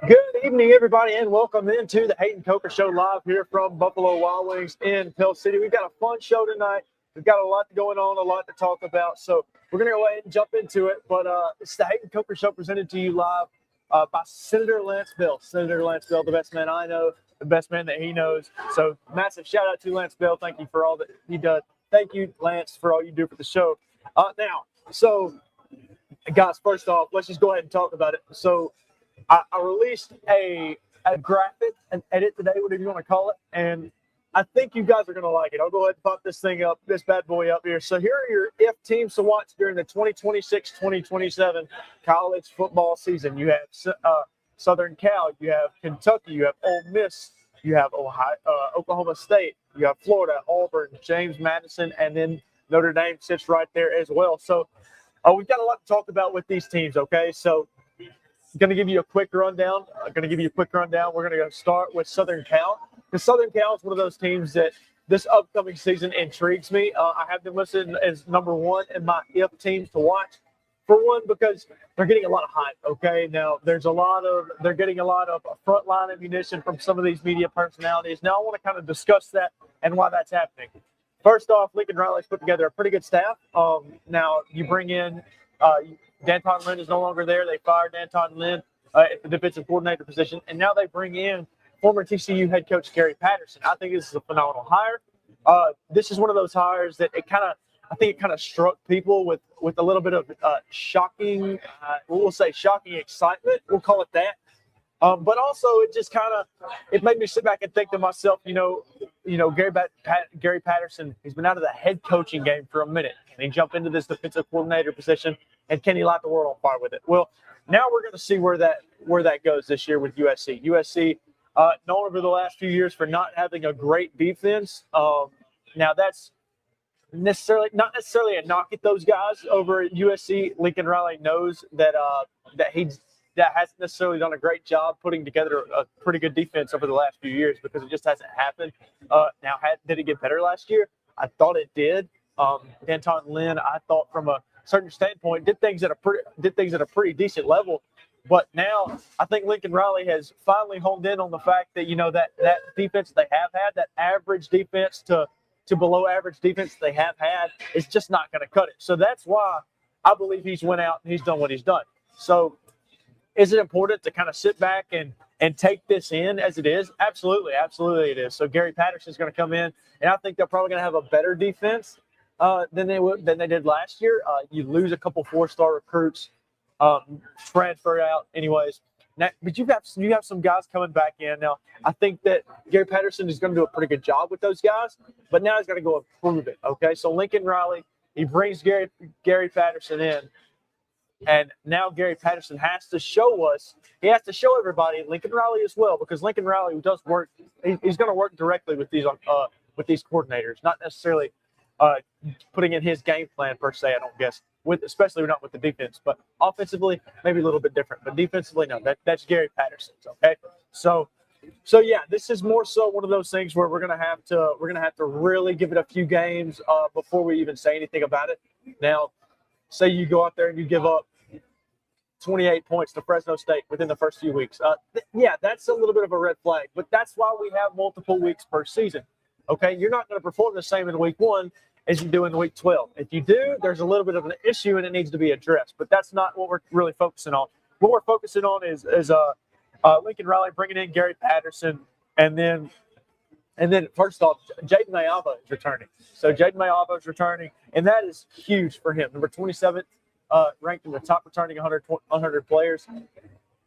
Good evening, everybody, and welcome into the Hayden Coker Show live here from Buffalo Wild Wings in Pell City. We've got a fun show tonight. We've got a lot going on, a lot to talk about, so we're going to go ahead and jump into it. But it's the Hayden Coker Show presented to you live by Senator Lance Bell. Senator Lance Bell, the best man I know, the best man that he knows. So massive shout out to Lance Bell. Thank you for all that he does. Thank you, Lance, for all you do for the show. Guys, first off, let's just go ahead and talk about it. So I released a graphic, an edit today, whatever you want to call it, and I think you guys are going to like it. I'll go ahead and pop this thing up, this bad boy up here. So here are your if teams to watch during the 2026-2027 college football season. You have Southern Cal, you have Kentucky, you have Ole Miss, you have Oklahoma State, you have Florida, Auburn, James Madison, and then Notre Dame sits right there as well. So we've got a lot to talk about with these teams, okay? So going to give you a quick rundown. We're going to go start with Southern Cal. Because Southern Cal is one of those teams that this upcoming season intrigues me. I have them listed as number one in my if teams to watch. For one, because they're getting a lot of hype, okay? Now, they're getting a lot of frontline ammunition from some of these media personalities. Now, I want to kind of discuss that and why that's happening. First off, Lincoln Riley's put together a pretty good staff. Now, you bring in Danton Lynn is no longer there. They fired Danton Lynn at the defensive coordinator position, and now they bring in former TCU head coach Gary Patterson. I think this is a phenomenal hire. This is one of those hires that it kind of struck people with a little bit of shocking, we'll say shocking excitement. We'll call it that. But also, it made me sit back and think to myself, Gary Patterson, he's been out of the head coaching game for a minute. Can he jump into this defensive coordinator position, and can he light the world on fire with it? Well, now we're going to see where that goes this year with USC. USC, known over the last few years for not having a great defense. Now that's not necessarily a knock at those guys over at USC. Lincoln Riley knows that hasn't necessarily done a great job putting together a pretty good defense over the last few years because it just hasn't happened. Did it get better last year? I thought it did. Danton Lynn, I thought from a certain standpoint, did things at a pretty decent level. But now I think Lincoln Riley has finally honed in on the fact that that defense they have had, that average defense to below average defense they have had, is just not going to cut it. So that's why I believe he's went out and he's done what he's done. So is it important to kind of sit back and take this in as it is? Absolutely it is. So Gary Patterson is going to come in, and I think they're probably going to have a better defense than they did last year. You lose a couple 4-star recruits, transfer out, anyways. Now, but you have some guys coming back in now. I think that Gary Patterson is going to do a pretty good job with those guys, but now he's got to go improve it. Okay, so Lincoln Riley, he brings Gary Patterson in. And now Gary Patterson has to show us, he has to show everybody, Lincoln Riley as well, because Lincoln Riley does work, he's going to work directly with these coordinators, not necessarily putting in his game plan per se, I don't guess, especially not with the defense. But offensively, maybe a little bit different. But defensively, no, that's Gary Patterson's, okay? So yeah, this is more so one of those things where we're gonna have to really give it a few games before we even say anything about it. Now, say you go out there and you give up 28 points to Fresno State within the first few weeks. That's a little bit of a red flag, but that's why we have multiple weeks per season. Okay, you're not going to perform the same in week 1 as you do in week 12. If you do, there's a little bit of an issue and it needs to be addressed. But that's not what we're really focusing on. What we're focusing on is Lincoln Riley bringing in Gary Patterson, and then first off, Jaden Mayava is returning. So Jaden Mayava is returning, and that is huge for him. Number 27, ranked in the top returning 100 players.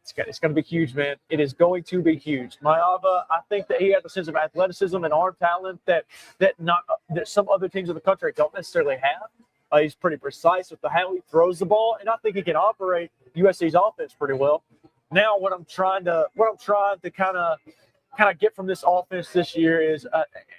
It's going to be huge, man. It is going to be huge. Mayava, I think that he has a sense of athleticism and arm talent that some other teams in the country don't necessarily have. He's pretty precise with how he throws the ball, and I think he can operate USC's offense pretty well. Now, what I'm trying to kind of get from this offense this year is,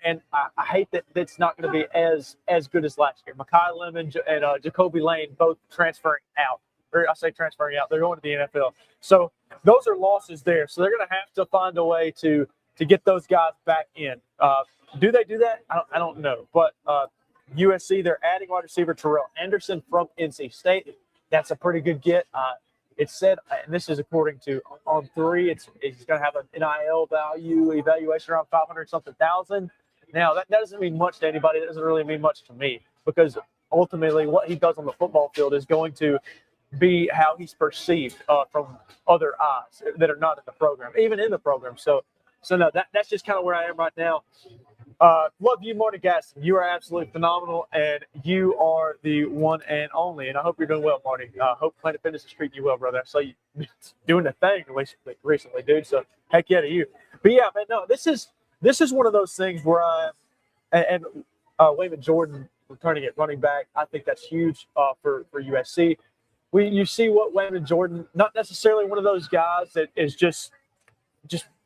and I hate that it's not going to be as good as last year. Mekhi Lemon and Jacoby Lane both transferring out. Or I say transferring out, they're going to the NFL. So those are losses there. So they're going to have to find a way to get those guys back in. Do they do that? I don't know. But USC, they're adding wide receiver Terrell Anderson from NC State. That's a pretty good get. It's said, and this is according to On Three, it's going to have an NIL value evaluation around 500 something thousand. Now that doesn't mean much to anybody. That doesn't really mean much to me, because ultimately what he does on the football field is going to be how he's perceived from other eyes that are not in the program, even in the program. So no, that's just kind of where I am right now. Love you, Marty Gaston. You are absolutely phenomenal, and you are the one and only. And I hope you're doing well, Marty. Hope Planet Fitness is treating you well, brother. I saw you doing the thing recently, dude. So heck yeah to you. But yeah, man, no, this is one of those things where Wayman Jordan returning at running back. I think that's huge for USC. You see what Wayman Jordan, not necessarily one of those guys that is just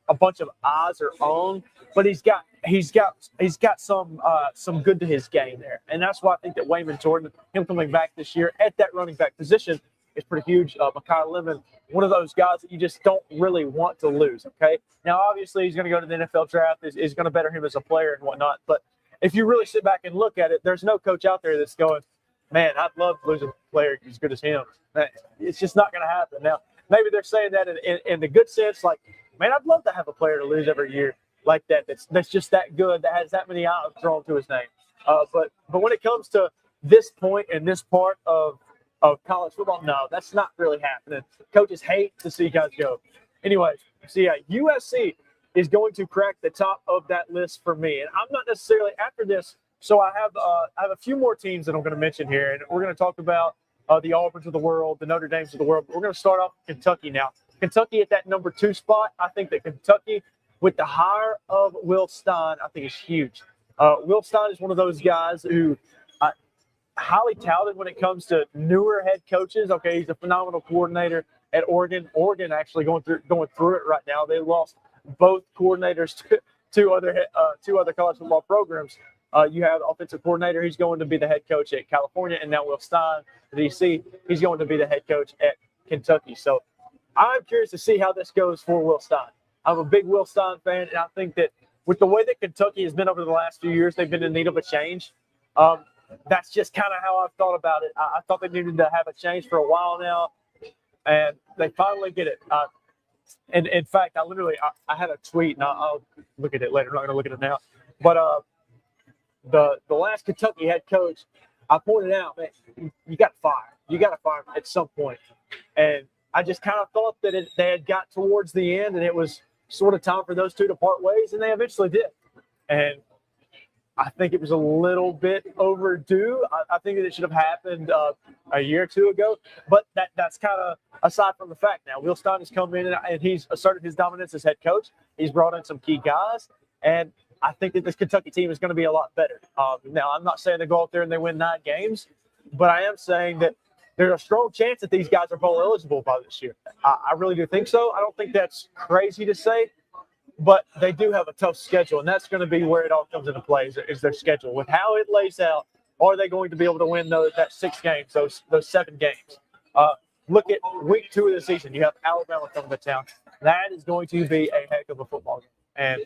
a bunch of eyes are on, but he's got some good to his game there, and that's why I think that Wayman Jordan, him coming back this year at that running back position, is pretty huge. Mekhi Lemon, one of those guys that you just don't really want to lose. Okay, now obviously he's going to go to the NFL draft, is going to better him as a player and whatnot, but if you really sit back and look at it, there's no coach out there that's going, man, I'd love to lose a player as good as him. It's just not going to happen. Now, maybe they're saying that in the good sense, like, man, I'd love to have a player to lose every year like that. That's just that good, that has that many eyes drawn to his name. But when it comes to this point and this part of college football, no, that's not really happening. Coaches hate to see guys go. Anyways, so yeah, USC is going to crack the top of that list for me, and I'm not necessarily after this. So I have a few more teams that I'm going to mention here, and we're going to talk about the Auburns of the world, the Notre Dames of the world. But we're going to start off with Kentucky now. Kentucky at that number 2 spot. I think that Kentucky, with the hire of Will Stein, I think is huge. Will Stein is one of those guys who highly touted when it comes to newer head coaches. Okay, he's a phenomenal coordinator at Oregon. Oregon actually going through it right now. They lost both coordinators to other college football programs. You have offensive coordinator. He's going to be the head coach at California, and now Will Stein, the DC, he's going to be the head coach at Kentucky. So I'm curious to see how this goes for Will Stein. I'm a big Will Stein fan, and I think that with the way that Kentucky has been over the last few years, they've been in need of a change. That's just kind of how I've thought about it. I thought they needed to have a change for a while now, and they finally get it. And in fact, I had a tweet, and I'll look at it later. I'm not going to look at it now. But the last Kentucky head coach, I pointed out, man, you got to fire. You got to fire him at some point. And I just kind of thought that they had got towards the end, and it was sort of time for those two to part ways, and they eventually did. And I think it was a little bit overdue. I think that it should have happened a year or two ago, but that's kind of aside from the fact now. Will Stein has come in and he's asserted his dominance as head coach. He's brought in some key guys, and I think that this Kentucky team is going to be a lot better. Now, I'm not saying they go out there and they win 9 games, but I am saying that there's a strong chance that these guys are bowl eligible by this year. I really do think so. I don't think that's crazy to say, but they do have a tough schedule, and that's going to be where it all comes into play is their schedule. With how it lays out, are they going to be able to win that 6 games, those 7 games? Look at week 2 of the season. You have Alabama coming to town. That is going to be a heck of a football game, and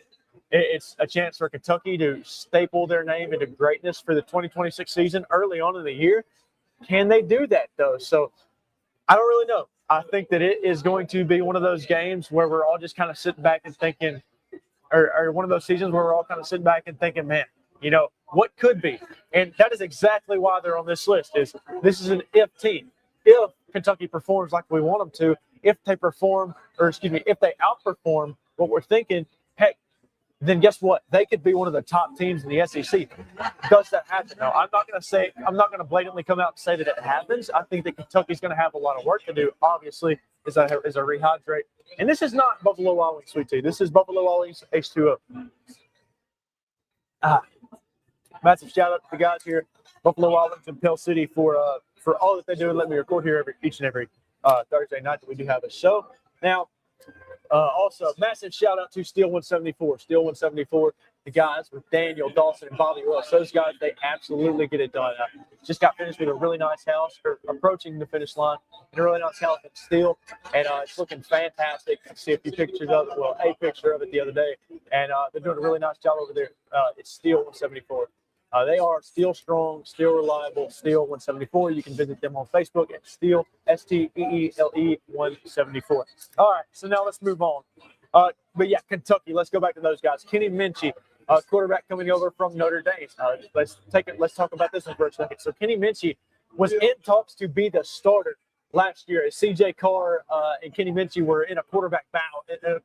it's a chance for Kentucky to staple their name into greatness for the 2026 season early on in the year. Can they do that, though? So I don't really know. I think that it is going to be one of those games where we're all just kind of sitting back and thinking, or one of those seasons where we're all kind of sitting back and thinking, man, what could be? And that is exactly why they're on this list. This is an if team. If Kentucky performs like we want them to, if they outperform what we're thinking, heck, then guess what? They could be one of the top teams in the SEC. Does that happen? No, I'm not going to blatantly come out and say that it happens. I think that Kentucky's going to have a lot of work to do, obviously, as I rehydrate. And this is not Buffalo Wild Wings sweet tea. This is Buffalo Wild Wings H2O. Massive shout out to the guys here, Buffalo Wild Wings in Pell City, for all that they do and let me record here each and every Thursday night that we do have a show. Now, also, massive shout out to Steel 174. Steel 174, the guys with Daniel, Dawson, and Bobby Willis. Those guys, they absolutely get it done. Just got finished with a really nice house, or approaching the finish line, and a really nice house in Steel. And it's looking fantastic. I see a few pictures of it. Well, a picture of it the other day. And they're doing a really nice job over there. It's Steel 174. They are still strong, still reliable, Steel 174. You can visit them on Facebook at Steel, STEELE 174. All right, so now let's move on. But yeah, Kentucky. Let's go back to those guys. Kenny Minchie, quarterback coming over from Notre Dame. Let's talk about this one for a second. So Kenny Minchie was in talks to be the starter last year. CJ Carr and Kenny Minchie were in a quarterback battle, a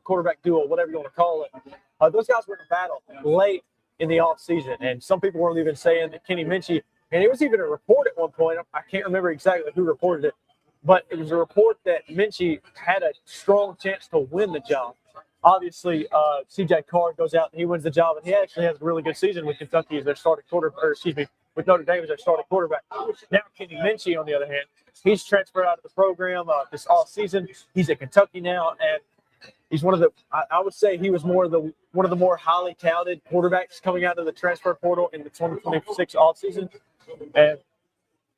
quarterback duel, whatever you want to call it. Those guys were in a battle late in the offseason, and some people were even saying that Kenny Minchie, and it was even a report at one point, I can't remember exactly who reported it, but it was a report that Minchie had a strong chance to win the job. Obviously, CJ Carr goes out and he wins the job, and he actually has a really good season with Kentucky as their starting with Notre Dame as their starting quarterback. Now, Kenny Minchie, on the other hand, he's transferred out of the program this offseason. He's at Kentucky now, and he's one of the – I would say he was one of the more highly touted quarterbacks coming out of the transfer portal in the 2026 offseason. And,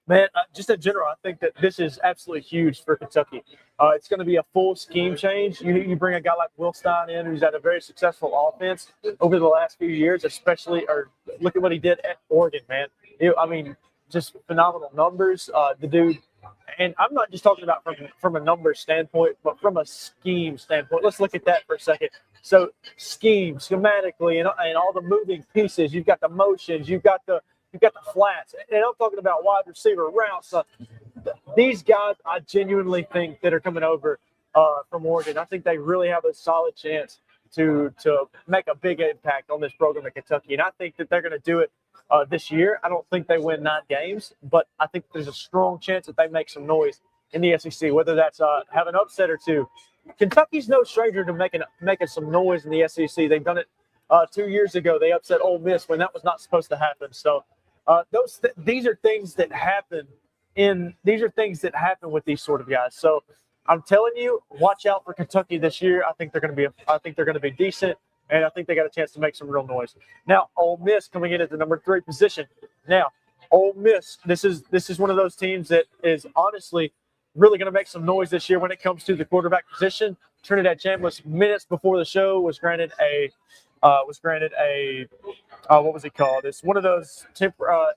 man, just in general, I think that this is absolutely huge for Kentucky. It's going to be a full scheme change. You bring a guy like Will Stein in, who's had a very successful offense over the last few years, look at what he did at Oregon, man. Just phenomenal numbers. The dude, and I'm not just talking about from a numbers standpoint, but from a scheme standpoint. Let's look at that for a second. So schematically, and all the moving pieces. You've got the motions. You've got the flats, and I'm talking about wide receiver routes. These guys, I genuinely think that are coming over from Oregon. I think they really have a solid chance to make a big impact on this program at Kentucky, and I think that they're going to do it this year. I don't think they win 9 games, but I think there's a strong chance that they make some noise in the SEC, whether that's have an upset or two. Kentucky's no stranger to making some noise in the SEC. They've done it 2 years ago. They upset Ole Miss when that was not supposed to happen. So these are things that happen with these sort of guys. So I'm telling you, watch out for Kentucky this year. I think they're going to be decent, and I think they got a chance to make some real noise. Now, Ole Miss coming in at the number 3 position. Now, Ole Miss, this is one of those teams that is honestly really going to make some noise this year when it comes to the quarterback position. Trinidad Chambliss, minutes before the show, was granted a what was it called? It's one of those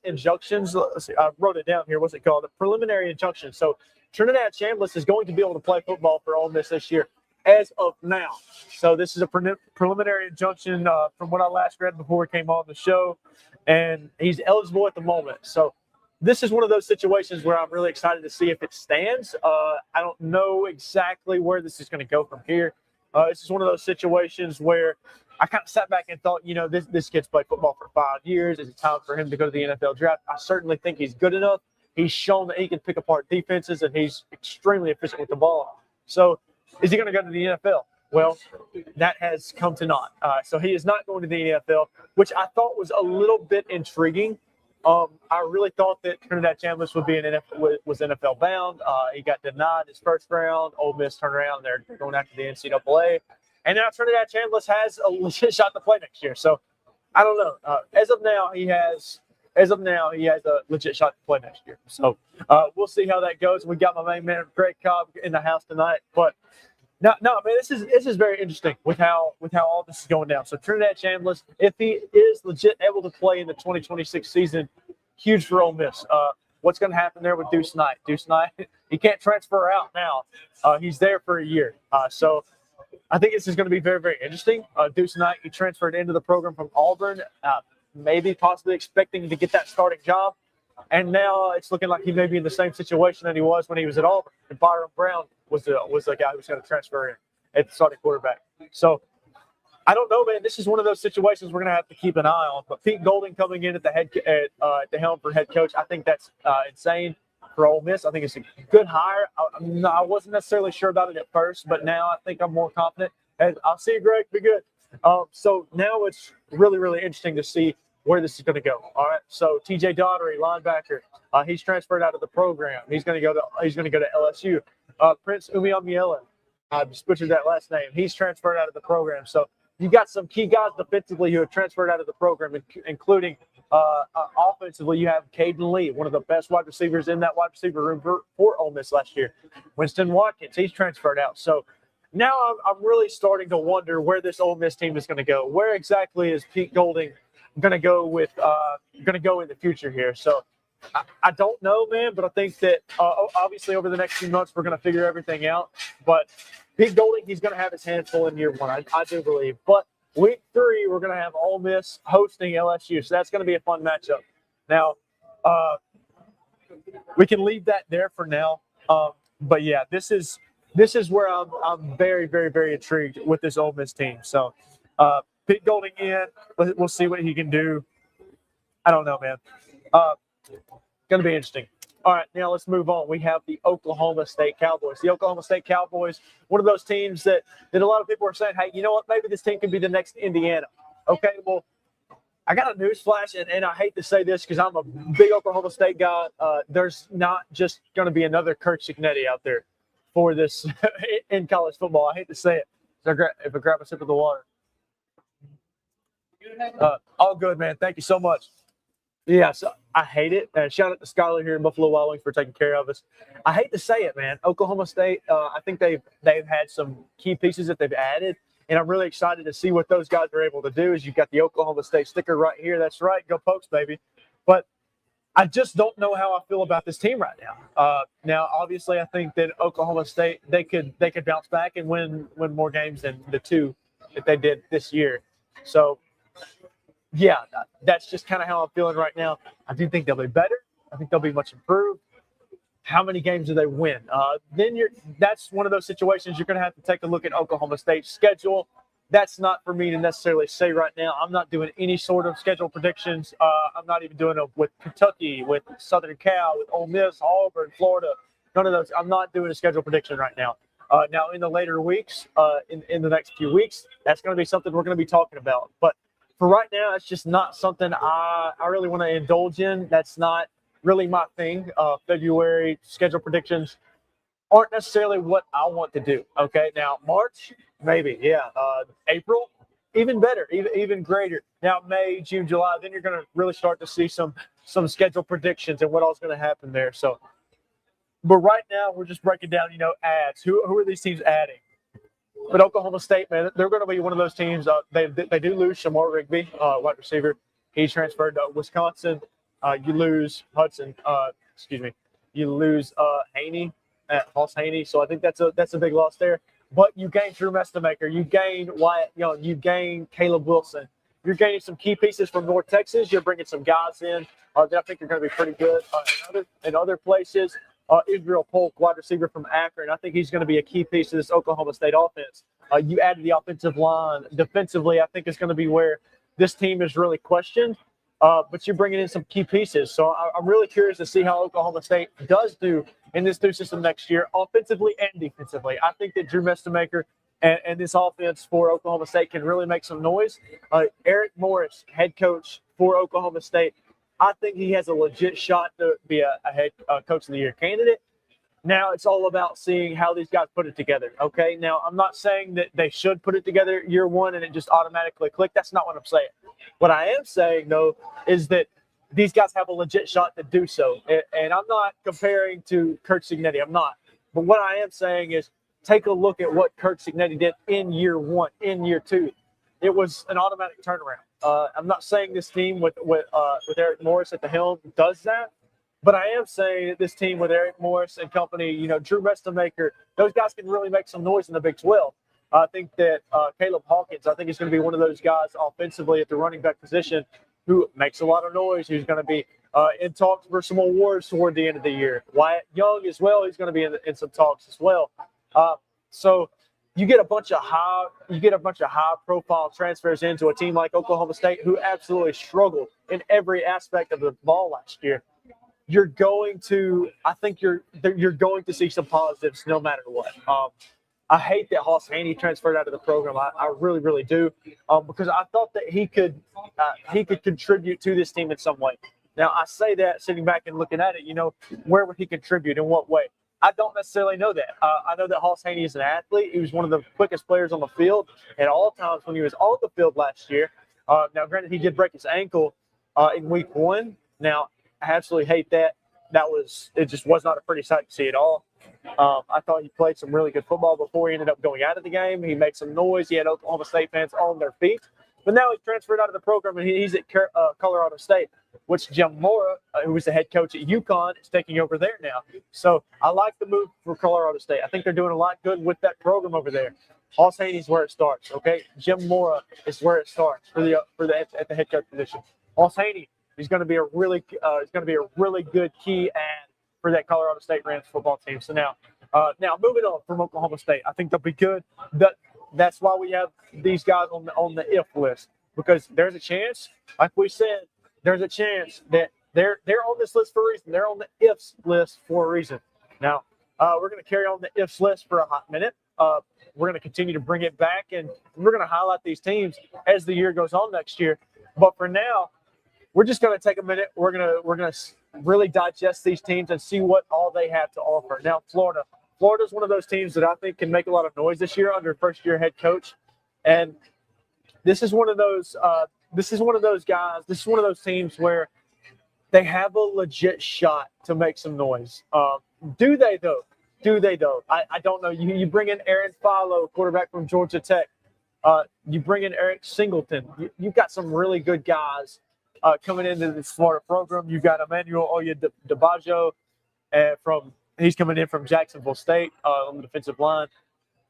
injunctions. Let's see, I wrote it down here. What's it called? A preliminary injunction. So Trinidad Chambliss is going to be able to play football for Ole Miss this year as of now. So this is a preliminary injunction from what I last read before we came on the show, and he's eligible at the moment. So this is one of those situations where I'm really excited to see if it stands. I don't know exactly where this is going to go from here. This is one of those situations where I kind of sat back and thought, this kid's played football for 5 years. Is it time for him to go to the NFL draft? I certainly think he's good enough. He's shown that he can pick apart defenses, and he's extremely efficient with the ball. So is he going to go to the NFL? Well, that has come to naught. So he is not going to the NFL, which I thought was a little bit intriguing. I really thought that Trinidad Chambliss would be was NFL bound. He got denied his first round. Ole Miss turned around. They're going after the NCAA. And now Trinidad Chambliss has a legit shot to play next year. So I don't know. As of now, he has a legit shot to play next year. So we'll see how that goes. We got my main man, Greg Cobb, in the house tonight. But no, man, this is very interesting with how all this is going down. So Trinidad Chambliss, if he is legit able to play in the 2026 season, huge for Ole Miss. What's going to happen there with Deuce Knight? Deuce Knight, he can't transfer out now. He's there for a year. So I think this is going to be very, very interesting. Deuce Knight, he transferred into the program from Auburn, maybe possibly expecting to get that starting job. And now it's looking like he may be in the same situation that he was when he was at Auburn. And Byron Brown was the guy who was going to transfer in at the starting quarterback. So I don't know, man. This is one of those situations we're going to have to keep an eye on. But Pete Golding coming in at the helm for head coach, I think that's insane for Ole Miss. I think it's a good hire. I wasn't necessarily sure about it at first, but now I think I'm more confident. And I'll see you, Greg. Be good. So now it's really, really interesting to see where this is going to go. All right. So T.J. Daugherty, linebacker, he's transferred out of the program. He's going to go to LSU. Prince Umiamiela, I just butchered that last name. He's transferred out of the program. So you got some key guys defensively who have transferred out of the program, including offensively. You have Caden Lee, one of the best wide receivers in that wide receiver room for Ole Miss last year. Winston Watkins, he's transferred out. So now I'm really starting to wonder where this Ole Miss team is going to go. Where exactly is Pete Golding gonna go in the future here. So I don't know, man, but I think that obviously over the next few months we're gonna figure everything out. But Pete Golding, he's gonna have his hands full in year one. I do believe. But week 3, we're gonna have Ole Miss hosting LSU, so that's gonna be a fun matchup. Now, we can leave that there for now. But yeah, this is where I'm very, very, very intrigued with this Ole Miss team. So Pete Golding in, we'll see what he can do. I don't know, man. Going to be interesting. All right, now let's move on. We have the Oklahoma State Cowboys. The Oklahoma State Cowboys, one of those teams that a lot of people are saying, hey, you know what, maybe this team could be the next Indiana. Okay, well, I got a news flash, and I hate to say this because I'm a big Oklahoma State guy. There's not just going to be another Kurt Cignetti out there for this in college football. I hate to say it. So if I grab a sip of the water. All good, man. Thank you so much. Yeah, so I hate it. Shout out to Skyler here in Buffalo Wild Wings for taking care of us. I hate to say it, man. Oklahoma State, I think they've had some key pieces that they've added, and I'm really excited to see what those guys are able to do. Is you've got the Oklahoma State sticker right here. That's right. Go Pokes, baby. But I just don't know how I feel about this team right now. Now, obviously, I think that Oklahoma State, they could bounce back and win more games than the 2 that they did this year. So, yeah, that's just kind of how I'm feeling right now. I do think they'll be better. I think they'll be much improved. How many games do they win? That's one of those situations you're going to have to take a look at Oklahoma State's schedule. That's not for me to necessarily say right now. I'm not doing any sort of schedule predictions. I'm not even doing it with Kentucky, with Southern Cal, with Ole Miss, Auburn, Florida. None of those. I'm not doing a schedule prediction right now. Now, in the later weeks, in the next few weeks, that's going to be something we're going to be talking about. But for right now, it's just not something I really want to indulge in. That's not really my thing. February schedule predictions aren't necessarily what I want to do. Okay, now March, maybe, yeah. April, even better, even greater. Now May, June, July, then you're going to really start to see some schedule predictions and what all's going to happen there. So, but right now we're just breaking down, adds. Who are these teams adding? But Oklahoma State, man, they're going to be one of those teams. They do lose Shamar Rigby, wide receiver. He transferred to Wisconsin. You lose Hudson. You lose Haney at Hoss Haney. So I think that's a big loss there. But you gain Drew Mestemaker. You gain Wyatt Young. You gain Caleb Wilson. You're gaining some key pieces from North Texas. You're bringing some guys in that I think are going to be pretty good in other places. Israel Polk, wide receiver from Akron. I think he's going to be a key piece of this Oklahoma State offense. You added the offensive line. Defensively, I think is going to be where this team is really questioned. But you're bringing in some key pieces. So I'm really curious to see how Oklahoma State does do in this new system next year, offensively and defensively. I think that Drew Mestemaker and this offense for Oklahoma State can really make some noise. Eric Morris, head coach for Oklahoma State, I think he has a legit shot to be a head coach of the year candidate. Now it's all about seeing how these guys put it together. Okay. Now I'm not saying that they should put it together year one and it just automatically click. That's not what I'm saying. What I am saying though is that these guys have a legit shot to do so. And I'm not comparing to Kurt Cignetti. I'm not. But what I am saying is take a look at what Kurt Cignetti did in year one, in year two. It was an automatic turnaround. I'm not saying this team with Eric Morris at the helm does that, but I am saying that this team with Eric Morris and company, Drew Mestemaker, those guys can really make some noise in the Big 12. I think that Caleb Hawkins, I think he's going to be one of those guys offensively at the running back position who makes a lot of noise, who's going to be in talks for some awards toward the end of the year. Wyatt Young as well, he's going to be in some talks as well. So you get a bunch of high profile transfers into a team like Oklahoma State, who absolutely struggled in every aspect of the ball last year. You're going to see some positives no matter what. I hate that Hoss Haney transferred out of the program. I really, really do, because I thought that he could contribute to this team in some way. Now I say that sitting back and looking at it, where would he contribute, in what way? I don't necessarily know that. I know that Hoss Haney is an athlete. He was one of the quickest players on the field at all times when he was on the field last year. Now, granted, he did break his ankle in week one. Now, I absolutely hate that. It just was not a pretty sight to see at all. I thought he played some really good football before he ended up going out of the game. He made some noise. He had Oklahoma State fans on their feet. But now he's transferred out of the program, and he's at Colorado State, which Jim Mora, who was the head coach at UConn, is taking over there now. So I like the move for Colorado State. I think they're doing a lot good with that program over there. Hoss Haney's where it starts, okay? Jim Mora is where it starts at the head coach position. Hoss Haney is going to be a really good key add for that Colorado State Rams football team. So now moving on from Oklahoma State, I think they'll be good. That's why we have these guys on the if list, because there's a chance, like we said, there's a chance that they're on this list for a reason. They're on the ifs list for a reason. Now, we're going to carry on the ifs list for a hot minute. We're going to continue to bring it back, and we're going to highlight these teams as the year goes on next year. But for now, we're just going to take a minute. We're going to really digest these teams and see what all they have to offer. Now, Florida's one of those teams that I think can make a lot of noise this year under first-year head coach, and this is one of those guys. This is one of those teams where they have a legit shot to make some noise. Do they though? I don't know. You bring in Aaron Philo, quarterback from Georgia Tech. You bring in Eric Singleton. You've got some really good guys coming into this Florida program. You've got Emmanuel Oyedebajo he's coming in from Jacksonville State on the defensive line.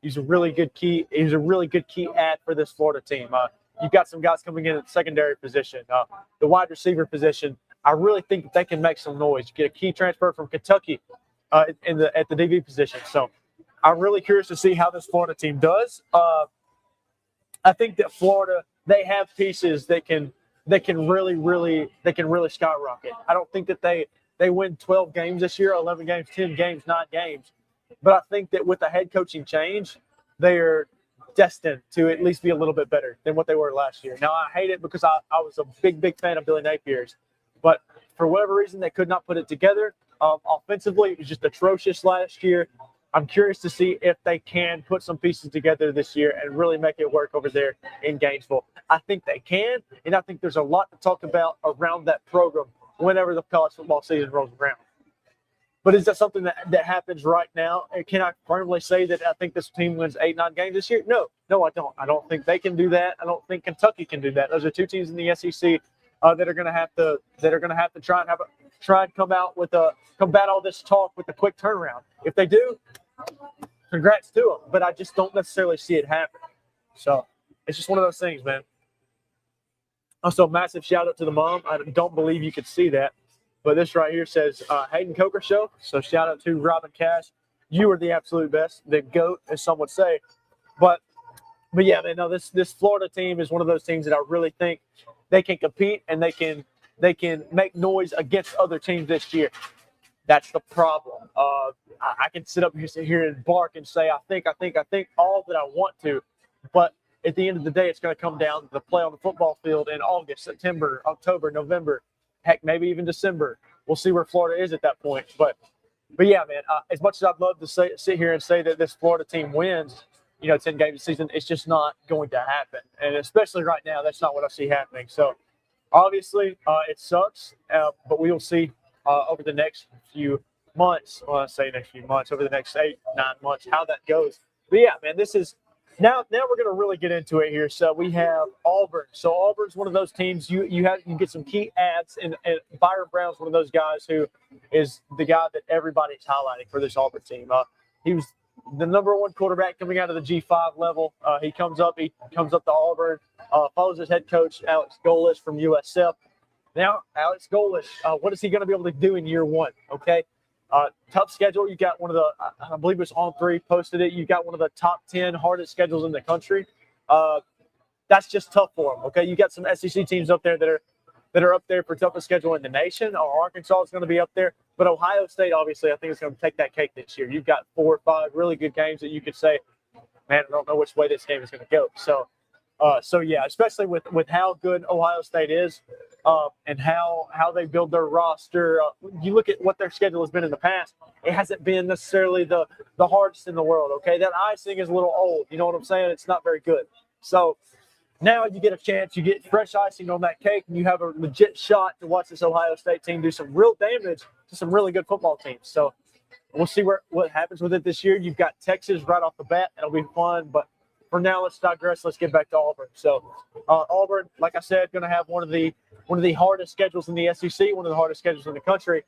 He's a really good key add for this Florida team. You've got some guys coming in at the secondary position, the wide receiver position. I really think that they can make some noise. You get a key transfer from Kentucky at the DB position. So I'm really curious to see how this Florida team does. I think that Florida, they have pieces that can really skyrocket. I don't think that they win 12 games this year, 11 games, 10 games, 9 games. But I think that with the head coaching change, they are destined to at least be a little bit better than what they were last year. Now, I hate it because I was a big fan of Billy Napier's. But for whatever reason, they could not put it together. Offensively, it was just atrocious last year. I'm curious to see if they can put some pieces together this year and really make it work over there in Gainesville. I think they can, and I think there's a lot to talk about around that program whenever the college football season rolls around. But is that something that happens right now? And can I firmly say that I think this team wins 8-9 games this year? No, I don't. I don't think they can do that. I don't think Kentucky can do that. Those are two teams in the SEC that are going to have to try and combat all this talk with a quick turnaround. If they do, congrats to them. But I just don't necessarily see it happen. So it's just one of those things, man. Also, massive shout out to the mom. I don't believe you could see that. But this right here says Hayden Coker Show. So shout out to Robin Cash. You are the absolute best, the GOAT, as some would say. But yeah, man, no, this Florida team is one of those teams that I really think they can compete and they can make noise against other teams this year. That's the problem. I can sit up here and bark and say I think all that I want to, but at the end of the day, it's going to come down to the play on the football field in August, September, October, November. Heck, maybe even December. We'll see where Florida is at that point. But yeah, man, as much as I'd love to sit here and say that this Florida team wins, 10 games a season, it's just not going to happen. And especially right now, that's not what I see happening. So obviously, it sucks, but we will see over the next few months. Well, I say next few months, over the next 8-9 months, how that goes. But yeah, man, this is. Now we're going to really get into it here. So we have Auburn. So Auburn's one of those teams you get some key adds, and Byron Brown's one of those guys who is the guy that everybody's highlighting for this Auburn team. He was the number one quarterback coming out of the G5 level. He comes up to Auburn, follows his head coach Alex Golesh from USF. Now Alex Golesh, what is he going to be able to do in year one? Okay. Tough schedule. You got one of the, I believe it was On3 posted it. You got one of the top 10 hardest schedules in the country. That's just tough for them. Okay, you got some SEC teams up there that are up there for toughest schedule in the nation. Arkansas is going to be up there, but Ohio State obviously I think is going to take that cake this year. You've got 4 or 5 really good games that you could say, man, I don't know which way this game is going to go. So yeah, especially with how good Ohio State is. And how they build their roster. You look at what their schedule has been in the past. It hasn't been necessarily the hardest in the world, okay? That icing is a little old. You know what I'm saying? It's not very good. So now you get a chance. You get fresh icing on that cake, and you have a legit shot to watch this Ohio State team do some real damage to some really good football teams. So we'll see what happens with it this year. You've got Texas right off the bat. It'll be fun. But for now, let's digress. Let's get back to Auburn. So Auburn, like I said, going to have one of the hardest schedules in the SEC, one of the hardest schedules in the country.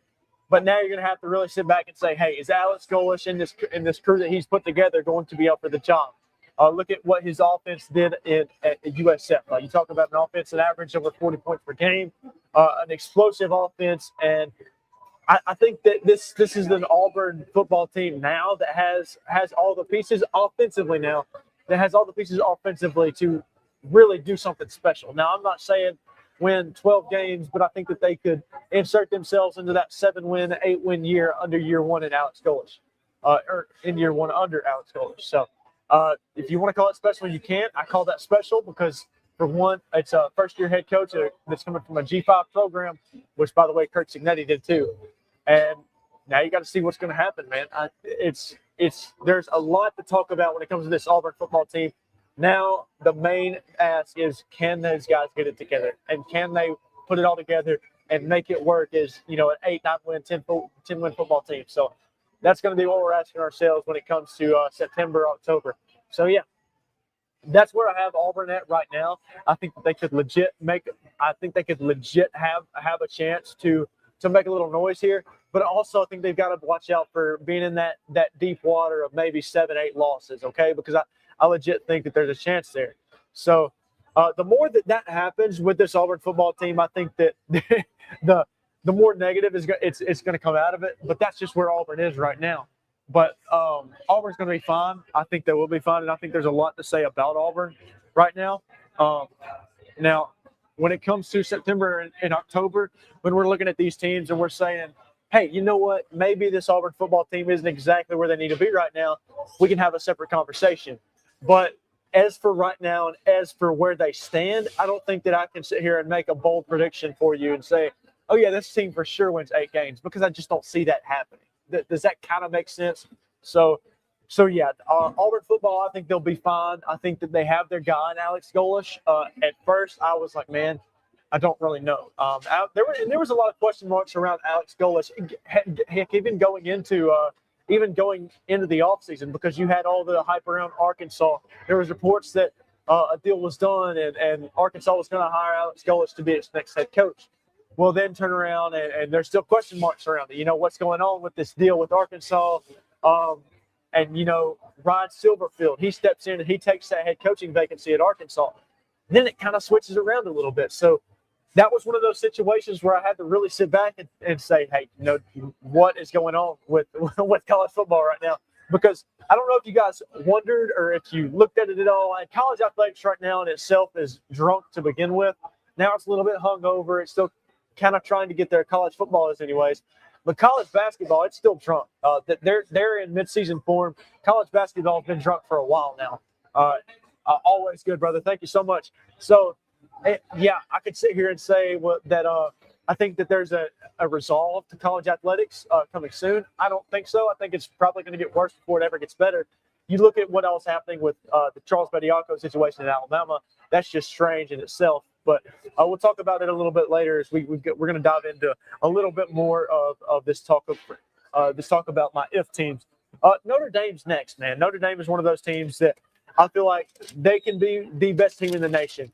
But now you're going to have to really sit back and say, hey, is Alex Golesh and this crew that he's put together going to be up for the job? Look at what his offense did at USF. You talk about an offense that averaged over 40 points per game, an explosive offense, and I think that this is an Auburn football team now that has all the pieces offensively now, that has all the pieces offensively to really do something special. Now, I'm not saying win 12 games, but I think that they could insert themselves into that 7-win, 8-win year under year one in Alex Golesh, or in year one under Alex Golesh. So if you want to call it special, you can. I call that special because, for one, it's a first-year head coach that's coming from a G5 program, which, by the way, Kurt Cignetti did too. And now you got to see what's going to happen, man. There's a lot to talk about when it comes to this Auburn football team. Now the main ask is, can those guys get it together, and can they put it all together and make it work as an 8, 9-win, 10-win football team? So that's going to be what we're asking ourselves when it comes to September, October. So yeah, that's where I have Auburn at right now. I think that they could legit have a chance to make a little noise here. But also I think they've got to watch out for being in that deep water of maybe 7, 8 losses, okay? Because I legit think that there's a chance there. So the more that happens with this Auburn football team, I think that the more negative it's going to come out of it. But that's just where Auburn is right now. But Auburn's going to be fine. I think they will be fine, and I think there's a lot to say about Auburn right now. Now, when it comes to September and October, when we're looking at these teams and we're saying, hey, you know what? Maybe this Auburn football team isn't exactly where they need to be right now. We can have a separate conversation. But as for right now and as for where they stand, I don't think that I can sit here and make a bold prediction for you and say, oh, yeah, this team for sure wins 8 games, because I just don't see that happening. Does that kind of make sense? So yeah, Auburn football, I think they'll be fine. I think that they have their guy in Alex Golesh. At first, I was like, man, I don't really know. There was a lot of question marks around Alex Golesh, heck, even going into the offseason, because you had all the hype around Arkansas. There was reports that a deal was done and Arkansas was going to hire Alex Golesh to be its next head coach. Well, then turn around and there's still question marks around it. What's going on with this deal with Arkansas? And Ryan Silverfield, he steps in and he takes that head coaching vacancy at Arkansas. Then it kind of switches around a little bit. So that was one of those situations where I had to really sit back and say, hey, what is going on with college football right now? Because I don't know if you guys wondered or if you looked at it at all. And college athletics right now in itself is drunk to begin with. Now it's a little bit hungover. It's still kind of trying to get their college football is anyways. But college basketball, it's still drunk. They're in midseason form. College basketball has been drunk for a while now. Always good, brother. Thank you so much. So, yeah, I could sit here and say that I think that there's a resolve to college athletics coming soon. I don't think so. I think it's probably going to get worse before it ever gets better. You look at what else happening with the Charles Bediako situation in Alabama. That's just strange in itself. But we'll talk about it a little bit later as we're going to dive into a little bit more of this talk about my if teams. Notre Dame's next, man. Notre Dame is one of those teams that I feel like they can be the best team in the nation.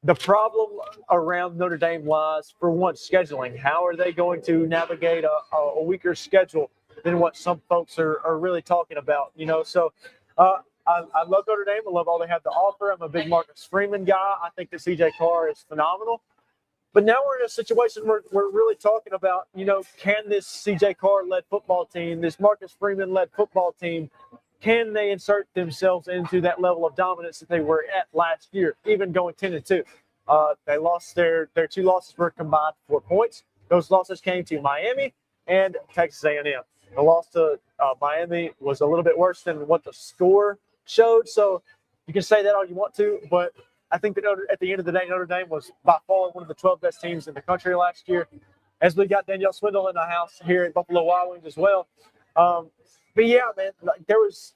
The problem around Notre Dame lies, for one, scheduling. How are they going to navigate a weaker schedule than what some folks are really talking about? So I love Notre Dame. I love all they have to offer. I'm a big Marcus Freeman guy. I think that C.J. Carr is phenomenal. But now we're in a situation where we're really talking about, can this C.J. Carr-led football team, this Marcus Freeman-led football team, can they insert themselves into that level of dominance that they were at last year, even going 10-2? They lost their 2 losses were combined 4 points. Those losses came to Miami and Texas A&M. The loss to Miami was a little bit worse than what the score showed. So you can say that all you want to, but I think that at the end of the day, Notre Dame was by far one of the 12 best teams in the country last year. As we got Danielle Swindle in the house here at Buffalo Wild Wings as well. But yeah, man, there's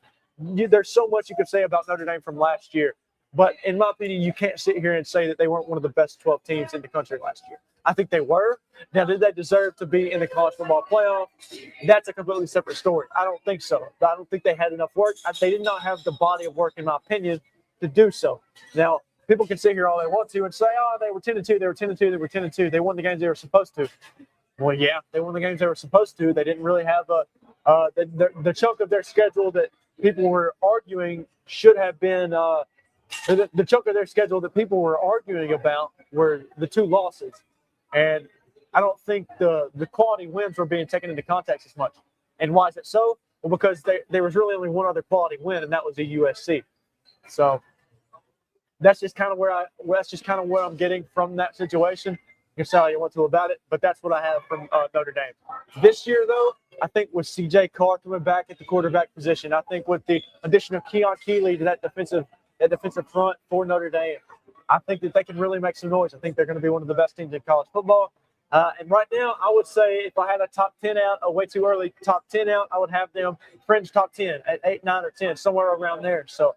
so much you could say about Notre Dame from last year. But in my opinion, you can't sit here and say that they weren't one of the best 12 teams in the country last year. I think they were. Now, did they deserve to be in the college football playoff? That's a completely separate story. I don't think so. I don't think they had enough work. They did not have the body of work, in my opinion, to do so. Now, people can sit here all they want to and say, oh, they were 10-2, they were 10-2, they were 10-2. They won the games they were supposed to. Well, yeah, they won the games they were supposed to. They didn't really have the chunk of their schedule that people were arguing should have been the chunk of their schedule that people were arguing about were the 2 losses. And I don't think the quality wins were being taken into context as much. And why is it so? Well, because there was really only one other quality win, and that was the USC. So that's just kind of where I'm getting from that situation. You can say how you want to about it, but that's what I have from Notre Dame. This year, though, I think with C.J. Carr coming back at the quarterback position, I think with the addition of Keon Keeley to that defensive front for Notre Dame, I think that they can really make some noise. I think they're going to be one of the best teams in college football. And right now, I would say if I had a top 10 out, a way too early top 10 out, I would have them fringe top 10 at 8, 9, or 10, somewhere around there. So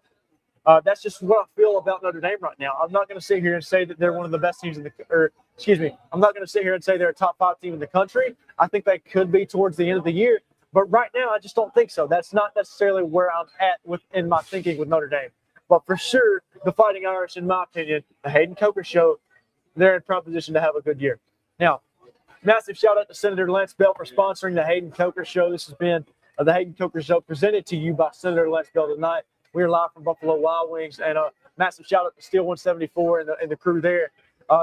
that's just what I feel about Notre Dame right now. I'm not going to sit here and say that they're one of the best teams I'm not going to sit here and say they're a top 5 team in the country. I think they could be towards the end of the year. But right now, I just don't think so. That's not necessarily where I'm at in my thinking with Notre Dame. But for sure, the Fighting Irish, in my opinion, the Hayden Coker Show, they're in prime position to have a good year. Now, massive shout out to Senator Lance Bell for sponsoring the Hayden Coker Show. This has been the Hayden Coker Show presented to you by Senator Lance Bell tonight. We're live from Buffalo Wild Wings, and massive shout out to Steel 174 and the crew there.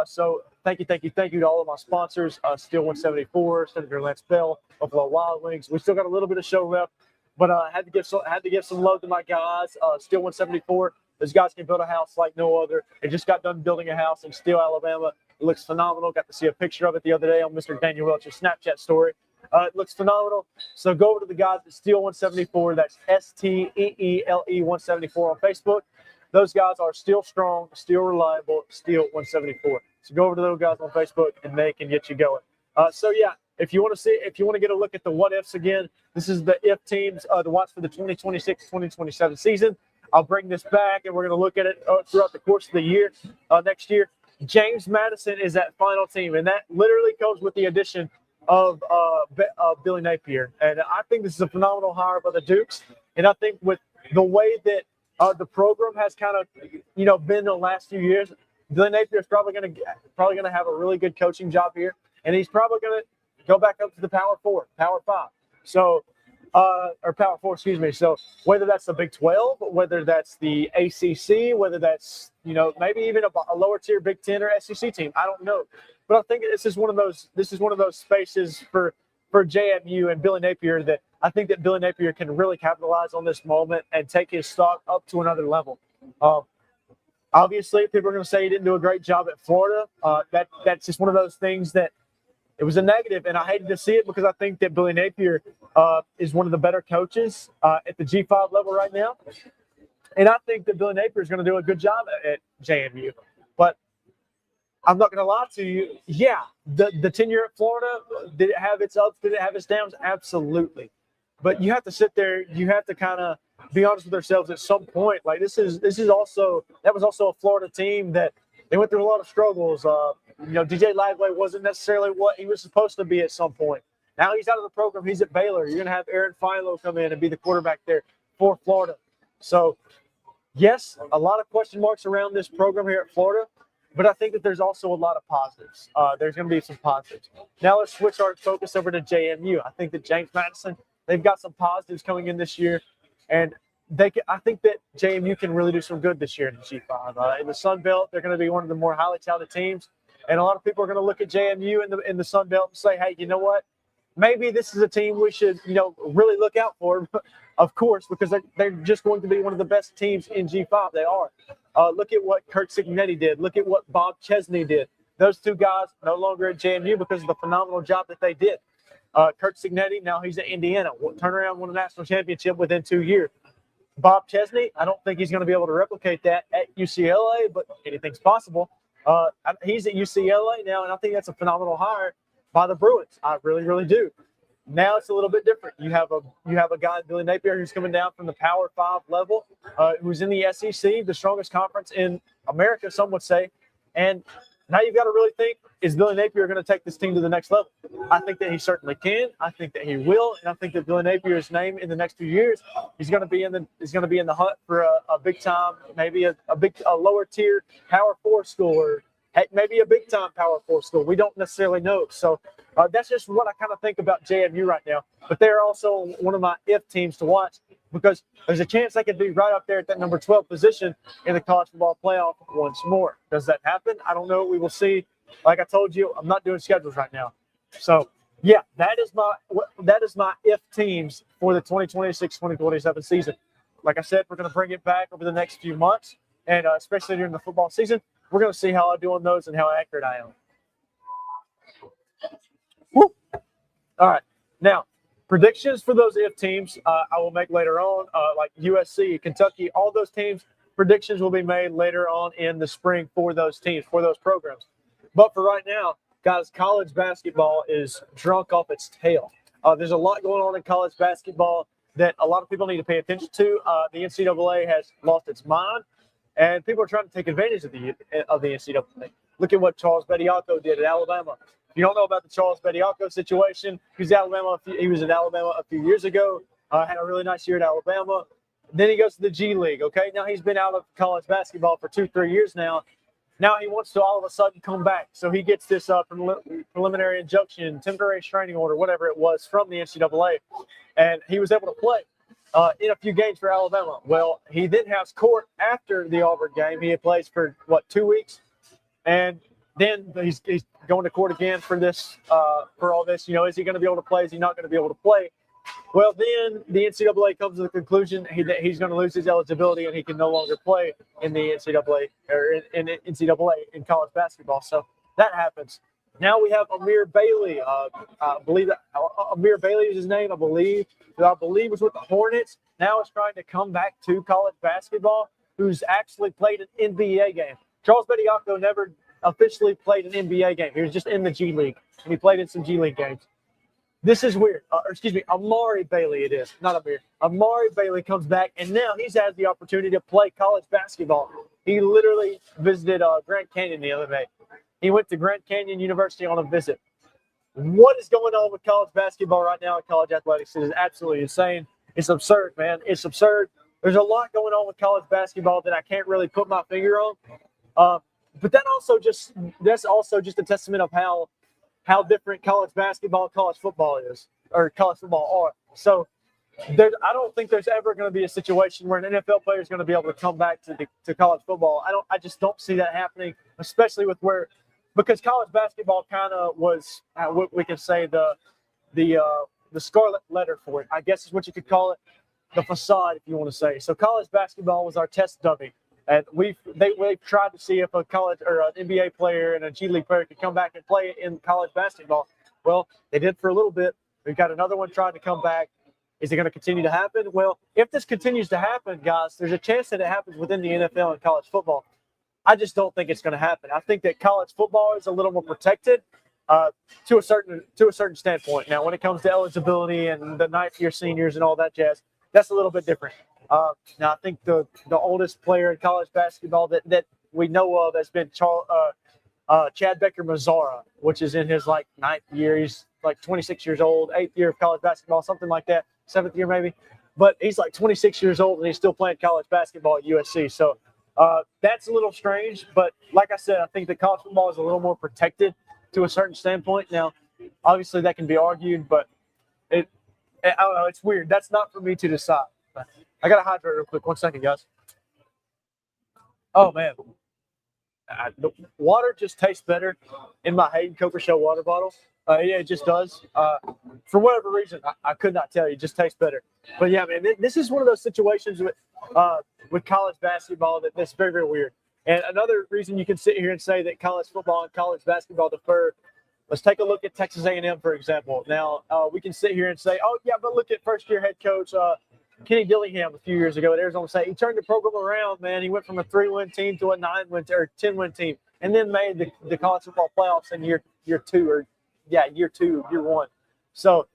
So thank you to all of my sponsors, Steel 174, Senator Lance Bell, Buffalo Wild Wings. We still got a little bit of show left, but had to give some love to my guys, Steel 174. Those guys can build a house like no other. They just got done building a house in Steele, Alabama. It looks phenomenal. Got to see a picture of it the other day on Mr. Daniel Welch's Snapchat story. It looks phenomenal. So go over to the guys at Steel 174. That's STEELE 174 on Facebook. Those guys are still strong, still reliable, Steel 174. So go over to those guys on Facebook, and they can get you going. So yeah, if you want to get a look at the what ifs again, this is the if teams to watch for the 2026-2027 season. I'll bring this back, and we're going to look at it throughout the course of the year. Next year, James Madison is that final team, and that literally comes with the addition of Billy Napier. And I think this is a phenomenal hire by the Dukes. And I think with the way that the program has kind of, been the last few years, Billy Napier is probably going to have a really good coaching job here, and he's probably going to go back up to the Power 4, Power 5. So. Or Power 4, excuse me. So whether that's the Big 12, whether that's the ACC, whether that's, maybe even a lower tier Big 10 or SEC team, I don't know. But I think this is one of those spaces for JMU and Billy Napier that I think that Billy Napier can really capitalize on this moment and take his stock up to another level. Obviously, people are going to say he didn't do a great job at Florida. That's just one of those things that it was a negative, and I hated to see it because I think that Billy Napier is one of the better coaches at the G5 level right now. And I think that Billy Napier is going to do a good job at JMU. But I'm not going to lie to you. Yeah, the tenure at Florida, did it have its ups? Did it have its downs? Absolutely. But you have to sit there. You have to kind of be honest with ourselves at some point. Like that was also a Florida team that they went through a lot of struggles. DJ Lagway wasn't necessarily what he was supposed to be at some point. Now he's out of the program. He's at Baylor. You're going to have Aaron Philo come in and be the quarterback there for Florida. So, yes, a lot of question marks around this program here at Florida, but I think that there's also a lot of positives. There's going to be some positives. Now let's switch our focus over to JMU. I think that James Madison, they've got some positives coming in this year, and I think that JMU can really do some good this year in the G5. In the Sun Belt, they're going to be one of the more highly touted teams. And a lot of people are going to look at JMU in the Sun Belt and say, hey, you know what? Maybe this is a team we should, really look out for, of course, because they're just going to be one of the best teams in G5. They are. Look at what Kurt Signetti did. Look at what Bob Chesney did. Those two guys no longer at JMU because of the phenomenal job that they did. Kurt Signetti, now he's at Indiana. Turn around, won a national championship within 2 years. Bob Chesney, I don't think he's going to be able to replicate that at UCLA, but anything's possible. He's at UCLA now, and I think that's a phenomenal hire by the Bruins. I really, really do. Now it's a little bit different. You have a guy, Billy Napier, who's coming down from the Power 5 level, who's in the SEC, the strongest conference in America, some would say. And now you've got to really think, is Billy Napier going to take this team to the next level? I think that he certainly can. I think that he will, and I think that Billy Napier's name in the next few years, he's going to be in the hunt for a big time, maybe a lower tier Power 4 school, or heck, maybe a big time Power 4 school. We don't necessarily know. So that's just what I kind of think about JMU right now. But they're also one of my if teams to watch, because there's a chance they could be right up there at that number 12 position in the college football playoff once more. Does that happen? I don't know. We will see. Like I told you, I'm not doing schedules right now. So, yeah, that is my if teams for the 2026-2027 season. Like I said, we're going to bring it back over the next few months, and especially during the football season. We're going to see how I do on those and how accurate I am. Woo. All right. Now, predictions for those if teams I will make later on, like USC, Kentucky, all those teams, predictions will be made later on in the spring for those teams, for those programs. But for right now, guys, college basketball is drunk off its tail. There's a lot going on in college basketball that a lot of people need to pay attention to. The NCAA has lost its mind, and people are trying to take advantage of the NCAA. Look at what Charles Bediako did at Alabama. If you don't know about the Charles Bediako situation, he was in Alabama a few years ago, had a really nice year at Alabama. Then he goes to the G League, okay? Now he's been out of college basketball for 2-3 years now. Now he wants to all of a sudden come back. So he gets this preliminary injunction, temporary restraining order, whatever it was, from the NCAA. And he was able to play in a few games for Alabama. Well, he then has court after the Auburn game. He plays for, 2 weeks? And then he's going to court again for this, for all this. Is he going to be able to play? Is he not going to be able to play? Well, then the NCAA comes to the conclusion he's going to lose his eligibility and he can no longer play in the NCAA in college basketball. So that happens. Now we have Amir Bailey. I believe that Amir Bailey is his name. I believe was with the Hornets. Now is trying to come back to college basketball. Who's actually played an NBA game? Charles Bediako never officially played an NBA game. He was just in the G League, and he played in some G League games. This is weird. Amari Bailey it is, not Amir. Amari Bailey comes back, and now he's had the opportunity to play college basketball. He literally visited Grand Canyon the other day. He went to Grand Canyon University on a visit. What is going on with college basketball right now in college athletics? It is absolutely insane. It's absurd, man. It's absurd. There's a lot going on with college basketball that I can't really put my finger on. But that's also just a testament of how different college basketball and college football is, or college football are. So I don't think there's ever going to be a situation where an NFL player is going to be able to come back to college football. I just don't see that happening, especially because college basketball kind of was what we can say the scarlet letter for it, I guess is what you could call it, the facade, if you want to say. So college basketball was our test dummy. And we've tried to see if a college or an NBA player and a G League player could come back and play in college basketball. Well, they did for a little bit. We've got another one trying to come back. Is it going to continue to happen? Well, if this continues to happen, guys, there's a chance that it happens within the NFL and college football. I just don't think it's going to happen. I think that college football is a little more protected to a certain standpoint. Now, when it comes to eligibility and the ninth-year seniors and all that jazz, that's a little bit different. Now, I think the oldest player in college basketball that we know of has been Chad Becker-Mazzara, which is in his ninth year. He's 26 years old, 8th year of college basketball, something like that, 7th year maybe. But he's 26 years old and he's still playing college basketball at USC. So that's a little strange. But like I said, I think that college football is a little more protected to a certain standpoint. Now, obviously that can be argued, but I don't know. It's weird. That's not for me to decide. But I got to hydrate real quick. 1 second, guys. Oh, man. The water just tastes better in my Hayden Cooper Show water bottle. Yeah, it just does. For whatever reason, I could not tell you. It just tastes better. But, yeah, man, this is one of those situations with college basketball that's very, very weird. And another reason you can sit here and say that college football and college basketball defer, let's take a look at Texas A&M, for example. Now, we can sit here and say, oh, yeah, but look at first-year head coach Kenny Dillingham a few years ago at Arizona State. He turned the program around, man. He went from a 3-win team to a 9-win or 10-win team, and then made the college football playoffs in year one. So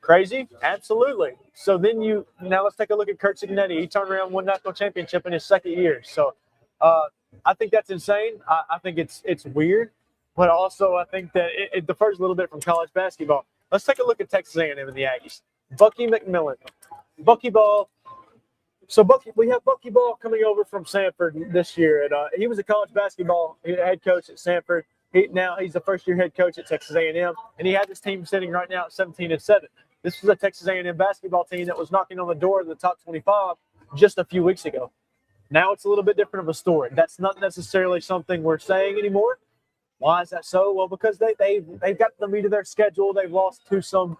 crazy, absolutely. So then now let's take a look at Kurt Cignetti. He turned around, won national championship in his second year. So I think that's insane. I think it's weird. but also I think that it differs a little bit from college basketball. Let's take a look at Texas A&M and the Aggies. Bucky McMillan, Bucky Ball. So we have Bucky Ball coming over from Sanford this year, and he was a college basketball head coach at Sanford. Now he's the first-year head coach at Texas A&M, and he had this team sitting right now at 17-7. This was a Texas A&M basketball team that was knocking on the door of the top 25 just a few weeks ago. Now it's a little bit different of a story. That's not necessarily something we're saying anymore. Why is that so? Well, because they've got the meat of their schedule. They've lost to some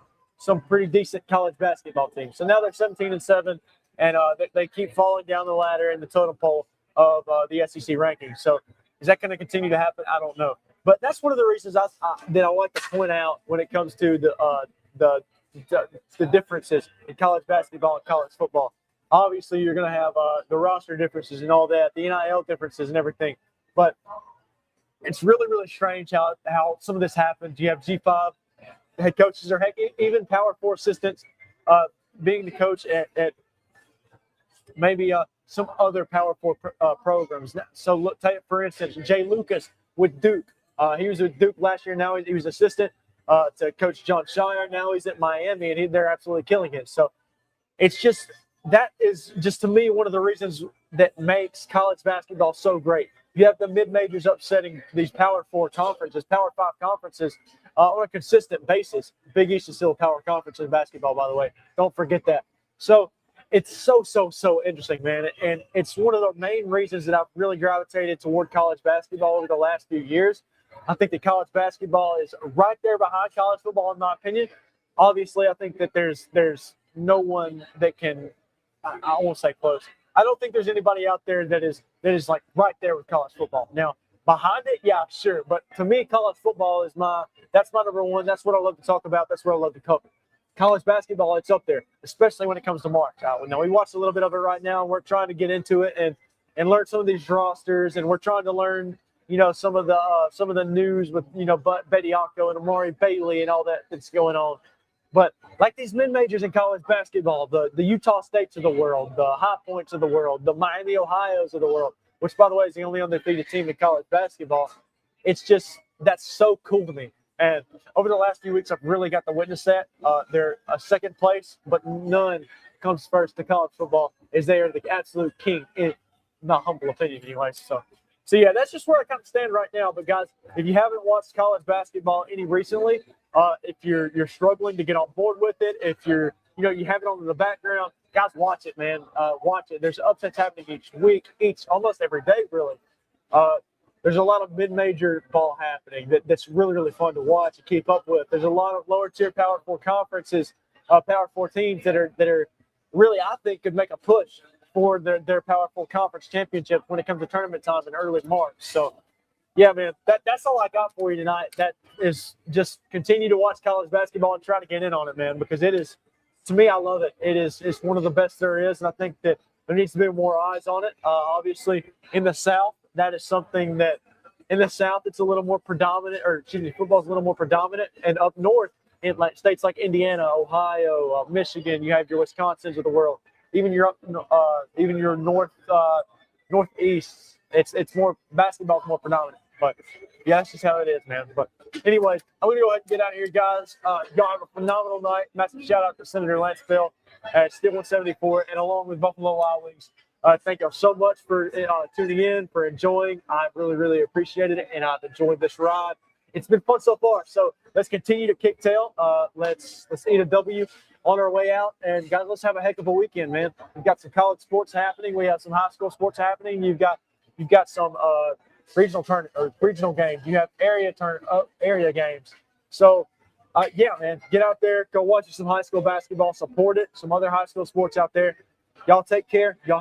pretty decent college basketball teams. So now they're 17-7, and they keep falling down the ladder in the totem pole of the SEC rankings. So is that going to continue to happen? I don't know. But that's one of the reasons that I like to point out when it comes to the differences in college basketball and college football. Obviously, you're going to have the roster differences and all that, the NIL differences and everything. But it's really, really strange how some of this happens. You have G5 head coaches or heck, even Power 4 assistants being the coach at maybe some other Power 4 programs. So look, for instance, Jay Lucas with Duke. He was with Duke last year. Now he was assistant to Coach John Shire. Now he's at Miami, and they're absolutely killing it. So that is just to me one of the reasons that makes college basketball so great. You have the mid-majors upsetting these Power 4 conferences, Power 5 conferences on a consistent basis. Big East is still a power conference in basketball, by the way. Don't forget that. So it's so interesting, man. And it's one of the main reasons that I've really gravitated toward college basketball over the last few years. I think that college basketball is right there behind college football, in my opinion. Obviously, I think that there's no one that can – I won't say close. I don't think there's anybody out there that is like right there with college football. Now, behind it, yeah, sure. But to me, college football that's my number one. That's what I love to talk about. That's what I love to cover. College basketball, it's up there, especially when it comes to March. Now, we watched a little bit of it right now, and we're trying to get into it and learn some of these rosters, and we're trying to learn, some of the news with, Betty Ocko and Amari Bailey and all that's going on. But like these mid-majors in college basketball, the Utah States of the world, the High Points of the world, the Miami Ohios of the world, which, by the way, is the only undefeated team in college basketball. It's just that's so cool to me. And over the last few weeks, I've really got to witness that. They're a second place, but none comes first to college football, as they are the absolute king, in my humble opinion anyways. So yeah, that's just where I kind of stand right now. But, guys, if you haven't watched college basketball any recently, if you're struggling to get on board with it, if you have it on in the background, guys, watch it, man. Watch it. There's upsets happening each week, almost every day, really. There's a lot of mid-major ball happening that's really, really fun to watch and keep up with. There's a lot of lower-tier Power 4 conferences, Power 4 teams that are really, I think, could make a push for their Power 4 conference championship when it comes to tournament time in early March. So, yeah, man, that's all I got for you tonight. That is just continue to watch college basketball and try to get in on it, man, because it is, to me, I love it. It's one of the best there is, and I think that there needs to be more eyes on it. Obviously, in the South, that is something that in the South it's a little more predominant, football's a little more predominant, and up north in states like Indiana, Ohio, Michigan, you have your Wisconsins of the world. Even your northeast, it's more basketball's more predominant. But yeah, that's just how it is, man. But anyways, I'm gonna go ahead and get out of here, guys. Y'all have a phenomenal night. Massive shout out to Senator Lance Bell at Steel 174, and along with Buffalo Wild Wings. Thank y'all so much for tuning in, for enjoying. I really, really appreciated it, and I've enjoyed this ride. It's been fun so far. So let's continue to kick tail. Let's eat a W on our way out, and guys, let's have a heck of a weekend, man. We've got some college sports happening. We have some high school sports happening. You've got some regional games. You have area games. So yeah, man, get out there, go watch some high school basketball, support it. Some other high school sports out there. Y'all take care. Y'all have